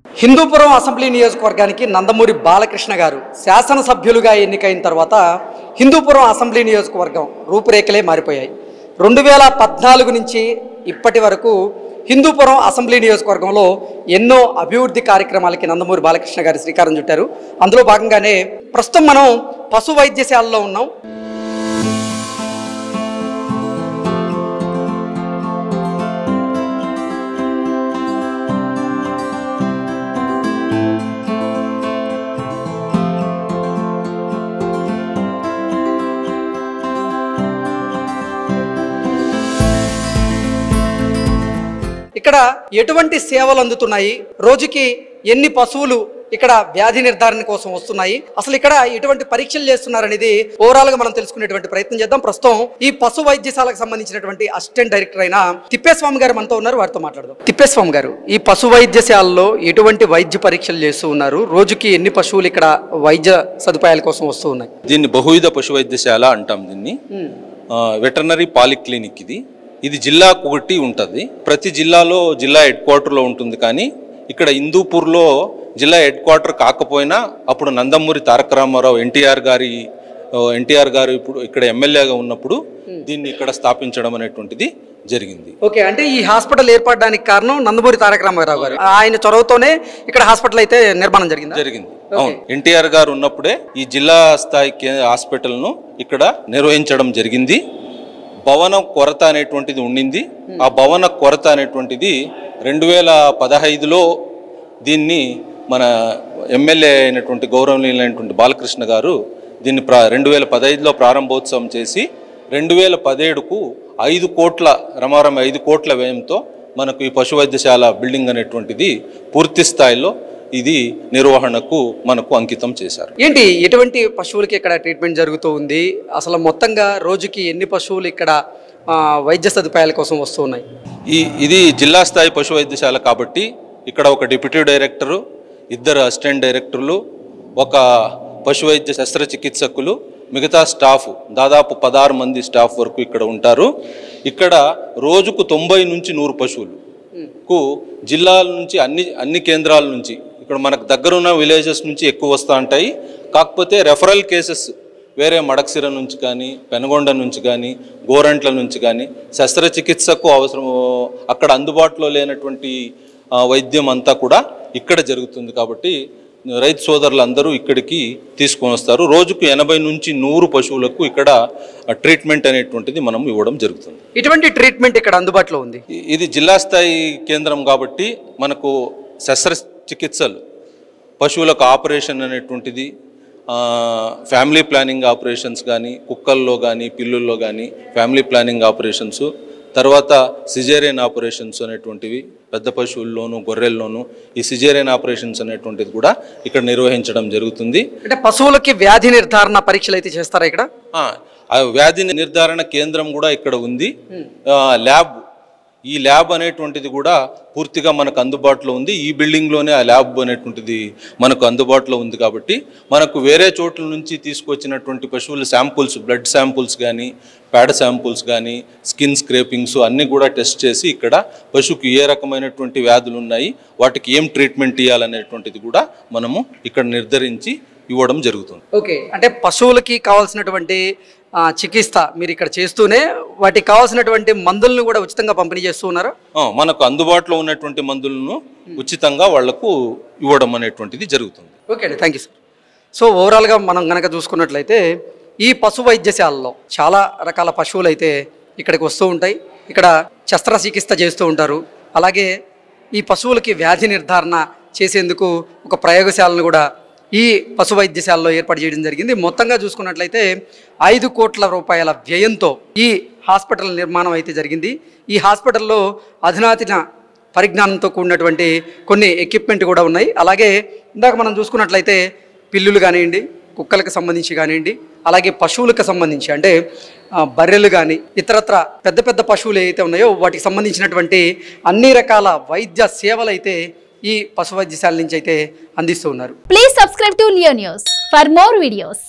Hindupuram assembly నియోజకవర్గానికి నందమూరి బాలకృష్ణ గారు శాసనసభ్యులుగా ఎన్నికైన తర్వాత హిందూపురం అసెంబ్లీ నియోజకవర్గం రూపురేఖలే మారిపోయాయి. 2014 నుంచి ఇప్పటి వరకు హిందూపురం అసెంబ్లీ నియోజకవర్గంలో ఎన్నో అభివృద్ధి కార్యక్రమాలకి నందమూరి బాలకృష్ణ గారు శ్రీకారం చుట్టారు. అందులో భాగంగానే ప్రస్తుతం మనం పశు వైద్యశాలలో ఉన్నాం. ఇక్కడ ఎటువంటి సేవలు అందుతున్నాయి, రోజుకి ఎన్ని పశువులు ఇక్కడ వ్యాధి నిర్ధారణ కోసం వస్తున్నాయి, అసలు ఇక్కడ ఎటువంటి పరీక్షలు చేస్తున్నారనేది ఓవరాల్ గా మనం తెలుసుకునేటువంటి ప్రయత్నం చేద్దాం. ప్రస్తుతం ఈ పశు వైద్యశాలకు సంబంధించినటువంటి అసిస్టెంట్ డైరెక్టర్ అయిన తిప్పేస్వామి గారు మనతో ఉన్నారు, వారితో మాట్లాడదాం. తిప్పేస్వామి గారు, ఈ పశు వైద్యశాలలో ఎటువంటి వైద్య పరీక్షలు చేస్తూ ఉన్నారు, రోజుకి ఎన్ని పశువులు ఇక్కడ వైద్య సదుపాయాల కోసం వస్తూ ఉన్నాయి? దీన్ని బహువిధ పశు వైద్యశాల అంటాం. దీన్ని వెటర్నరీ పాలిక్లినిక్. ఇది జిల్లాకు ఒకటి ఉంటుంది. ప్రతి జిల్లాలో జిల్లా హెడ్ క్వార్టర్లో ఉంటుంది. కానీ ఇక్కడ హిందూపూర్లో జిల్లా హెడ్ క్వార్టర్ కాకపోయినా అప్పుడు నందమూరి తారక రామారావు ఎన్టీఆర్ గారు ఇప్పుడు ఇక్కడ ఎమ్మెల్యేగా ఉన్నప్పుడు దీన్ని ఇక్కడ స్థాపించడం అనేటువంటిది జరిగింది. ఓకే, అంటే ఈ హాస్పిటల్ ఏర్పడడానికి కారణం నందమూరి తారక రామారావు గారు, ఆయన చొరవతోనే ఇక్కడ హాస్పిటల్ అయితే నిర్మాణం జరిగింది. అవును, ఎన్టీఆర్ గారు ఉన్నప్పుడే ఈ జిల్లా స్థాయి హాస్పిటల్ను ఇక్కడ నిర్వహించడం జరిగింది. భవన కొరత అనేటువంటిది ఉండింది. ఆ భవన కొరత అనేటువంటిది 2015లో దీన్ని మన ఎమ్మెల్యే అయినటువంటి గౌరవనీయులైనటువంటి బాలకృష్ణ గారు దీన్ని 2015లో ప్రారంభోత్సవం చేసి 2017కు 5 కోట్ల రమారం 5 కోట్ల వ్యయంతో మనకు ఈ పశు వైద్యశాల బిల్డింగ్ అనేటువంటిది పూర్తి స్థాయిలో ఇది నిర్వహణకు మనకు అంకితం చేశారు. ఏంటి ఎటువంటి పశువులకి ఇక్కడ ట్రీట్మెంట్ జరుగుతూ ఉంది, అసలు మొత్తంగా రోజుకి ఎన్ని పశువులు ఇక్కడ వైద్య సదుపాయాల కోసం వస్తూ ఉన్నాయి? ఇది జిల్లా స్థాయి పశు వైద్యశాల కాబట్టి ఇక్కడ ఒక డిప్యూటీ డైరెక్టరు, 2 అసిస్టెంట్ డైరెక్టర్లు, ఒక పశు వైద్య శస్త్రచికిత్సకులు, మిగతా స్టాఫ్ దాదాపు 16 మంది స్టాఫ్ వరకు ఇక్కడ ఉంటారు. ఇక్కడ రోజుకు 90 నుంచి 100 పశువులకు జిల్లాల నుంచి అన్ని కేంద్రాల నుంచి ఇక్కడ మనకు దగ్గరున్న విలేజెస్ నుంచి ఎక్కువ వస్తూ ఉంటాయి. కాకపోతే రెఫరల్ కేసెస్ వేరే మడక్సిర నుంచి కానీ, పెనగొండ నుంచి కానీ, గోరంట్ల నుంచి కానీ శస్త్రచికిత్సకు అవసరం అక్కడ అందుబాటులో లేనటువంటి వైద్యం అంతా కూడా ఇక్కడ జరుగుతుంది. కాబట్టి రైతు సోదరులందరూ ఇక్కడికి తీసుకొని వస్తారు. రోజుకు 80 నుంచి 100 పశువులకు ఇక్కడ ట్రీట్మెంట్ అనేటువంటిది మనం ఇవ్వడం జరుగుతుంది. ఇటువంటి ట్రీట్మెంట్ ఇక్కడ అందుబాటులో ఉంది. ఇది జిల్లా స్థాయి కేంద్రం కాబట్టి మనకు శస్త్రచికిత్సలు, పశువులకు ఆపరేషన్ అనేటువంటిది, ఫ్యామిలీ ప్లానింగ్ ఆపరేషన్స్ కానీ, కుక్కల్లో కానీ పిల్లుల్లో కానీ ఫ్యామిలీ ప్లానింగ్ ఆపరేషన్స్, తర్వాత సిజేరియన్ ఆపరేషన్స్ అనేటువంటివి పెద్ద పశువుల్లోనూ గొర్రెల్లోనూ ఈ సిజేరియన్ ఆపరేషన్స్ అనేటువంటిది కూడా ఇక్కడ నిర్వహించడం జరుగుతుంది. అంటే పశువులకి వ్యాధి నిర్ధారణ పరీక్షలు అయితే చేస్తారా ఇక్కడ? వ్యాధి నిర్ధారణ కేంద్రం కూడా ఇక్కడ ఉంది. ఈ ల్యాబ్ అనేటువంటిది కూడా పూర్తిగా మనకు అందుబాటులో ఉంది. ఈ బిల్డింగ్లోనే ఆ ల్యాబ్ అనేటువంటిది మనకు అందుబాటులో ఉంది. కాబట్టి మనకు వేరే చోట్ల నుంచి తీసుకొచ్చినటువంటి పశువుల శాంపుల్స్, బ్లడ్ శాంపుల్స్ కానీ, పేడ శాంపుల్స్ కానీ, స్కిన్ స్క్రేపింగ్స్ అన్నీ కూడా టెస్ట్ చేసి ఇక్కడ పశువుకి ఏ రకమైనటువంటి వ్యాధులు ఉన్నాయి, వాటికి ఏం ట్రీట్మెంట్ ఇవ్వాలనేటువంటిది కూడా మనము ఇక్కడ నిర్ధారించి ఇవ్వడం జరుగుతుంది. ఓకే, అంటే పశువులకి కావాల్సినటువంటి చికిత్స మీరు ఇక్కడ చేస్తూనే వాటికి కావాల్సినటువంటి మందులను కూడా ఉచితంగా పంపిణీ చేస్తూ ఉన్నారు? మనకు అందుబాటులో ఉన్నటువంటి మందులను ఉచితంగా వాళ్లకు ఇవ్వడం అనేటువంటిది జరుగుతుంది. ఓకే అండి, థ్యాంక్ యూ సార్. సో ఓవరాల్గా మనం కనుక చూసుకున్నట్లయితే ఈ పశు వైద్యశాలలో చాలా రకాల పశువులు అయితే ఇక్కడికి వస్తూ ఉంటాయి. ఇక్కడ శస్త్రచికిత్స చేస్తూ ఉంటారు. అలాగే ఈ పశువులకి వ్యాధి నిర్ధారణ చేసేందుకు ఒక ప్రయోగశాలను కూడా ఈ పశు వైద్యశాలలో ఏర్పాటు చేయడం జరిగింది. మొత్తంగా చూసుకున్నట్లయితే 5 కోట్ల రూపాయల వ్యయంతో ఈ హాస్పిటల్ నిర్మాణం అయితే జరిగింది. ఈ హాస్పిటల్లో అధునాతన పరిజ్ఞానంతో కూడినటువంటి కొన్ని ఎక్విప్మెంట్ కూడా ఉన్నాయి. అలాగే ఇందాక మనం చూసుకున్నట్లయితే పిల్లులు కానివ్వండి, కుక్కలకు సంబంధించి కానివ్వండి, అలాగే పశువులకు సంబంధించి అంటే బర్రెలు కానీ ఇతరత్ర పెద్ద పెద్ద పశువులు ఏవైతే ఉన్నాయో వాటికి సంబంధించినటువంటి అన్ని రకాల వైద్య సేవలు అయితే ఈ పశు వైద్యశాల నుంచి అయితే అందిస్తూ ఉన్నారు. Please subscribe to Leo news for more videos.